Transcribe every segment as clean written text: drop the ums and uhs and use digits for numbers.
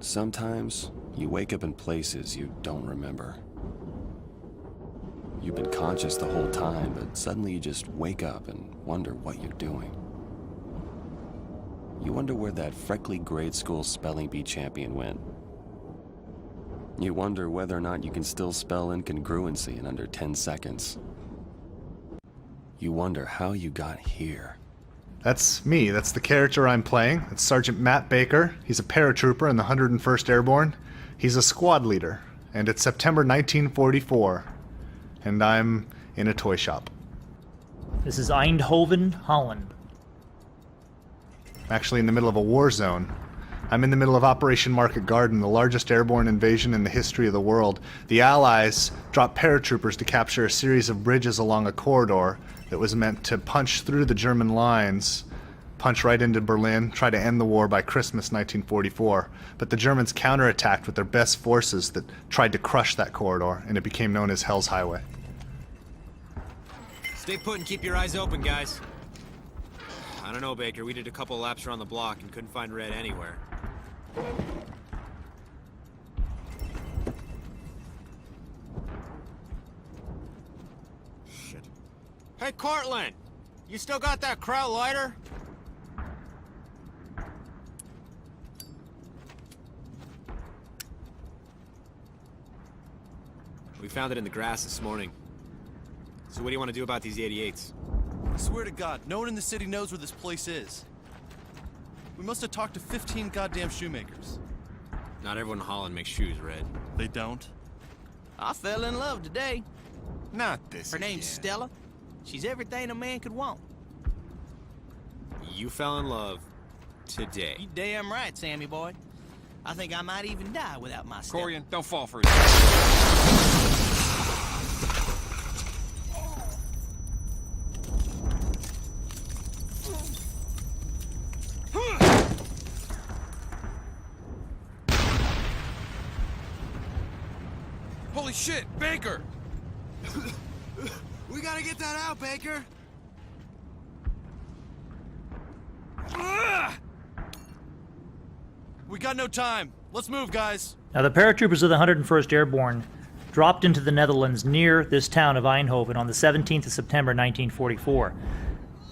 Sometimes you wake up in places you don't remember. You've been conscious the whole time, but suddenly you just wake up and wonder what you're doing. You wonder where that freckly grade school spelling bee champion went. You wonder whether or not you can still spell incongruency in under 10 seconds. You wonder how you got here. That's me. That's the character I'm playing. It's Sergeant Matt Baker. He's a paratrooper in the 101st Airborne. He's a squad leader, and it's September 1944, and I'm in a toy shop. This is Eidhoven, Holland. I'm actually in the middle of a war zone. I'm in the middle of Operation Market Garden, the largest airborne invasion in the history of the world. The Allies dropped paratroopers to capture a series of bridges along a corridor that was meant to punch through the German lines, punch right into Berlin, try to end the war by Christmas 1944. But the Germans counterattacked with their best forces that tried to crush that corridor, and it became known as Hell's Highway. Stay put and keep your eyes open, guys. I don't know, Baker. We did a couple laps around the block and couldn't find Red anywhere. Shit. Hey, Cortland! You still got that kraut lighter? We found it in the grass this morning. So what do you want to do about these 88s? I swear to God, no one in the city knows where this place is. We must have talked to 15 goddamn shoemakers. Not everyone in Holland makes shoes, Red. They don't? I fell in love today. Not this Her name's again. Stella. She's everything a man could want. You fell in love today. You damn right, Sammy boy. I think I might even die without my Stella. Corian, don't fall for it. Holy shit, Baker! We gotta get that out, Baker! We got no time. Let's move, guys. Now, the paratroopers of the 101st Airborne dropped into the Netherlands near this town of Eindhoven on the 17th of September 1944.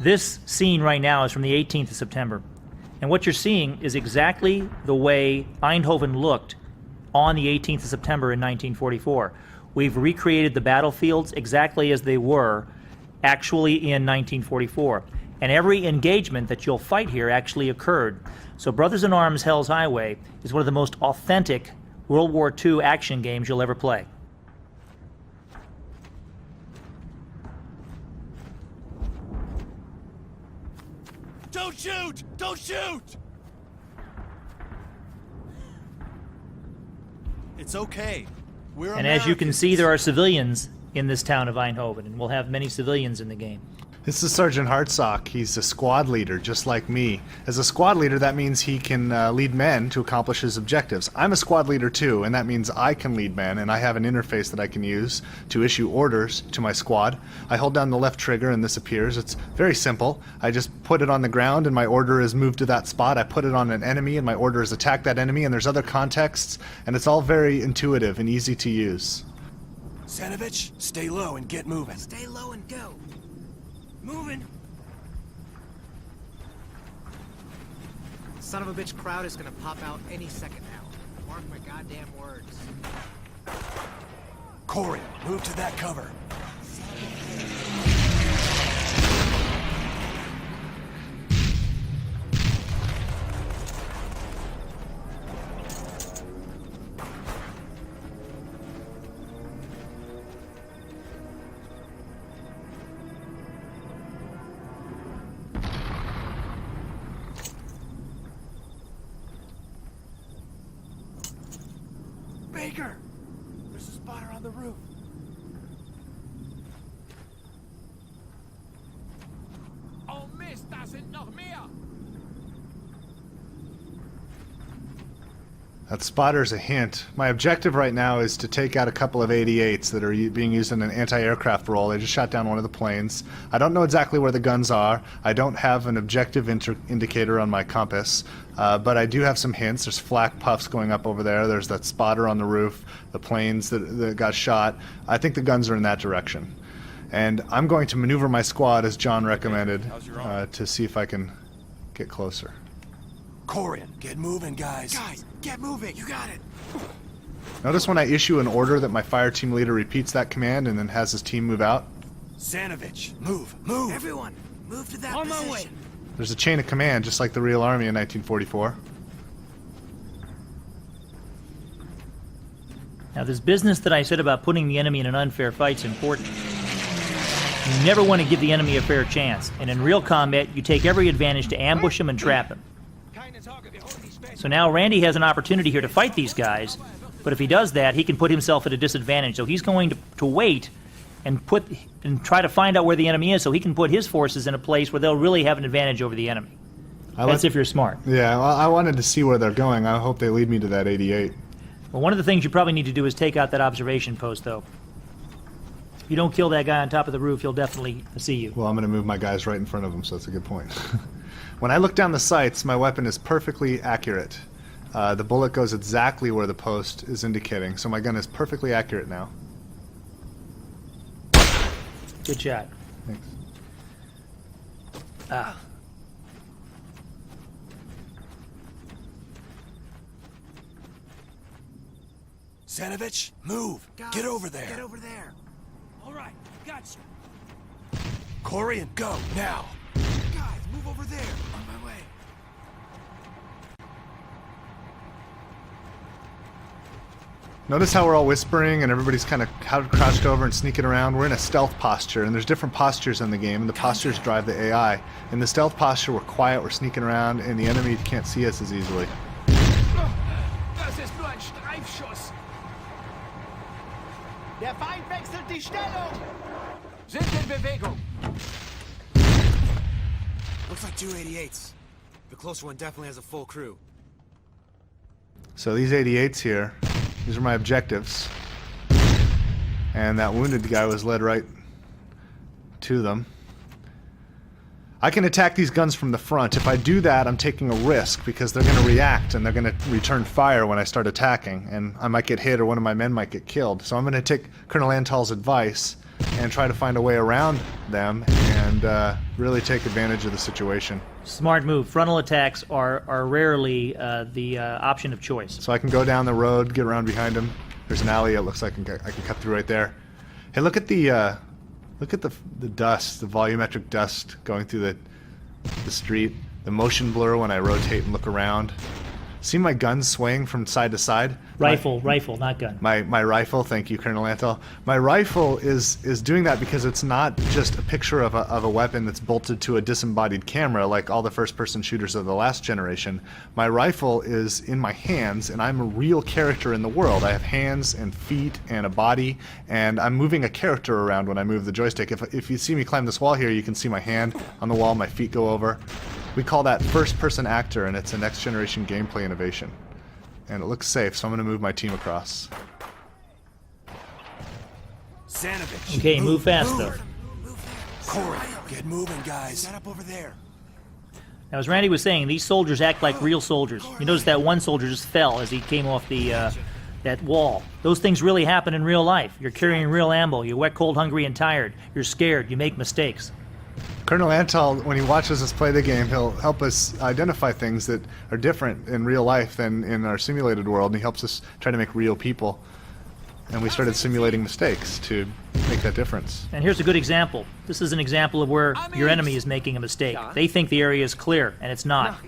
This scene right now is from the 18th of September. And what you're seeing is exactly the way Eindhoven looked on the 18th of September in 1944. We've recreated the battlefields exactly as they were actually in 1944. And every engagement that you'll fight here actually occurred. So Brothers in Arms Hell's Highway is one of the most authentic World War II action games you'll ever play. Don't shoot! Don't shoot! It's okay. We're And as you can Americans. see, there are civilians in this town of Eindhoven, and we'll have many civilians in the game. This is Sergeant Hartsock. He's a squad leader, just like me. As a squad leader, that means he can lead men to accomplish his objectives. I'm a squad leader too, and that means I can lead men, and I have an interface that I can use to issue orders to my squad. I hold down the left trigger and this appears. It's very simple. I just put it on the ground and my order is move to that spot. I put it on an enemy and my order is attack that enemy, and there's other contexts, and it's all very intuitive and easy to use. Sanovich, stay low and get moving. Stay low and go. Moving. Son of a bitch crowd is gonna pop out any second now. Mark my goddamn words. Corey, move to that cover. Baker! There's a spotter on the roof. Oh Mist, da sind noch mehr! That spotter's a hint. My objective right now is to take out a couple of 88s that are being used in an anti-aircraft role. They just shot down one of the planes. I don't know exactly where the guns are. I don't have an objective indicator on my compass, but I do have some hints. There's flak puffs going up over there. There's that spotter on the roof, the planes that got shot. I think the guns are in that direction. And I'm going to maneuver my squad, as John recommended, to see if I can get closer. Corian, get moving, guys. Guys, get moving. You got it. Notice when I issue an order that my fire team leader repeats that command and then has his team move out? Sanovich, move, move. Everyone, move to that On position. my way. There's a chain of command, just like the real army in 1944. Now, this business that I said about putting the enemy in an unfair fight is important. You never want to give the enemy a fair chance, and in real combat, you take every advantage to ambush him and trap him. So now Randy has an opportunity here to fight these guys, but if he does that, he can put himself at a disadvantage. So he's going to wait and try to find out where the enemy is, so he can put his forces in a place where they'll really have an advantage over the enemy. That's if you're smart. Yeah, well, I wanted to see where they're going. I hope they lead me to that 88. Well, one of the things you probably need to do is take out that observation post, though. If you don't kill that guy on top of the roof, he'll definitely see you. Well, I'm going to move my guys right in front of him, so that's a good point. When I look down the sights, my weapon is perfectly accurate. The bullet goes exactly where the post is indicating, so my gun is perfectly accurate now. Good shot. Thanks. Ah. Sanovich, move. Guys, Get over there. Get over there. All right, gotcha. Corian, go, now. Guys, move over there. On my way. Notice how we're all whispering and everybody's kind of crouched over and sneaking around. We're in a stealth posture, and there's different postures in the game, and the postures drive the AI. In the stealth posture, we're quiet, we're sneaking around, and the enemy can't see us as easily. Das ist nur ein Streifschuss. Der Feind wechselt die Stellung. Sind in Bewegung. Looks like 288s. The closer one definitely has a full crew. So these 88s here, these are my objectives. And that wounded guy was led right to them. I can attack these guns from the front. If I do that, I'm taking a risk because they're going to react and they're going to return fire when I start attacking. And I might get hit or one of my men might get killed. So I'm going to take Colonel Antal's advice and try to find a way around them and really take advantage of the situation. Smart move. Frontal attacks are rarely the option of choice. So I can go down the road, get around behind him. There's an alley. It looks like I can cut through right there. Hey, look at the dust, the volumetric dust going through the street. The motion blur when I rotate and look around. See my gun swaying from side to side? Rifle, not gun. My rifle, thank you, Colonel Antal. My rifle is doing that because it's not just a picture of a weapon that's bolted to a disembodied camera like all the first-person shooters of the last generation. My rifle is in my hands, and I'm a real character in the world. I have hands and feet and a body, and I'm moving a character around when I move the joystick. If you see me climb this wall here, you can see my hand on the wall, my feet go over. We call that first-person actor, and it's a next-generation gameplay innovation. And it looks safe, so I'm going to move my team across. Sanovich. Okay, move fast, though. Corian, get moving, guys. Set up over there. Now, as Randy was saying, these soldiers act like real soldiers. You notice that one soldier just fell as he came off that wall. Those things really happen in real life. You're carrying real ammo. You're wet, cold, hungry, and tired. You're scared. You make mistakes. Colonel Antal, when he watches us play the game, he'll help us identify things that are different in real life than in our simulated world, and he helps us try to make real people. And we started simulating mistakes to make that difference. And here's a good example. This is an example of where your enemy is making a mistake. They think the area is clear, and it's not.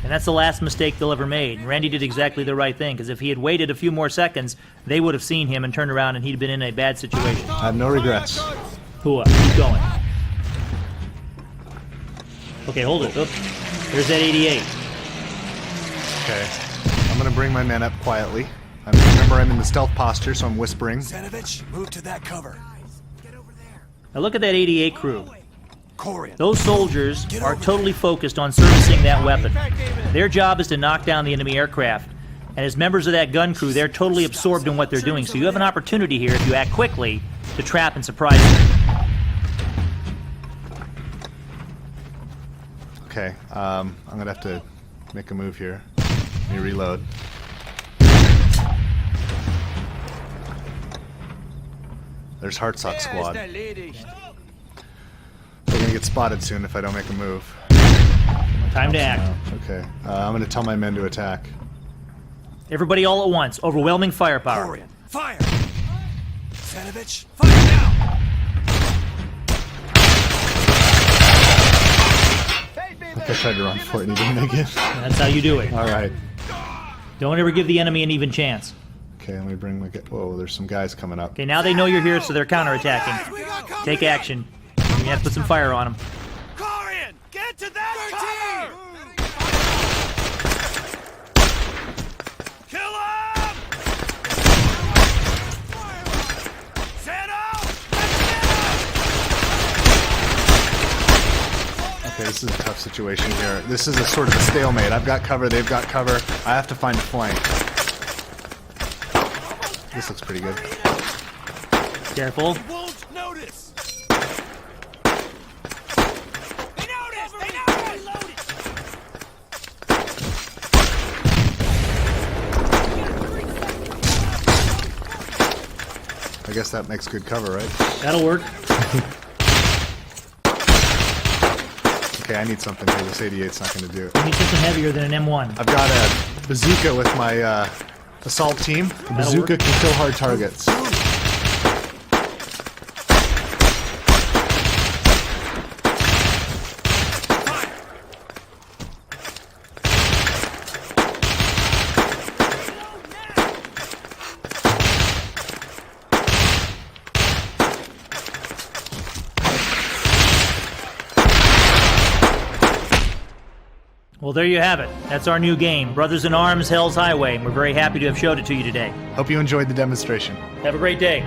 And that's the last mistake they'll ever made. Randy did exactly the right thing, because if he had waited a few more seconds, they would have seen him and turned around and he'd been in a bad situation. I have no regrets. Hooah, keep going. Okay, hold it. Oop. There's that 88. Okay. I'm going to bring my men up quietly. Remember, I'm in the stealth posture, so I'm whispering. Sanovich, move to that cover. Guys, get over there. Now look at that 88 crew. Corian. Those soldiers are totally focused on servicing that weapon. Their job is to knock down the enemy aircraft. And as members of that gun crew, they're totally absorbed in what they're doing. So you have an opportunity here, if you act quickly, to trap and surprise them. Okay, I'm gonna have to make a move here. Let me reload. There's Hartsock squad. They're gonna get spotted soon if I don't make a move. Time to act. Okay, I'm gonna tell my men to attack. Everybody all at once. Overwhelming firepower. Corian, fire! Sanovich, fire now! I tried to run for it and he didn't make it. That's how you do it. Alright. Don't ever give the enemy an even chance. Okay, let me bring my... Whoa, there's some guys coming up. Okay, now they know you're here, so they're counterattacking. Take action. You have to put some fire on them. Corian, get to that cover! Kill him! Okay, this is a tough situation here. This is a sort of a stalemate. I've got cover, they've got cover. I have to find a flank. This looks pretty good. Careful. Won't notice! I guess that makes good cover, right? That'll work. Okay, I need something here. This 88's not going to do it. You need something heavier than an M1. I've got a bazooka with my assault team. The bazooka can kill hard targets. Well, there you have it. That's our new game, Brothers in Arms, Hell's Highway, and we're very happy to have showed it to you today. Hope you enjoyed the demonstration. Have a great day.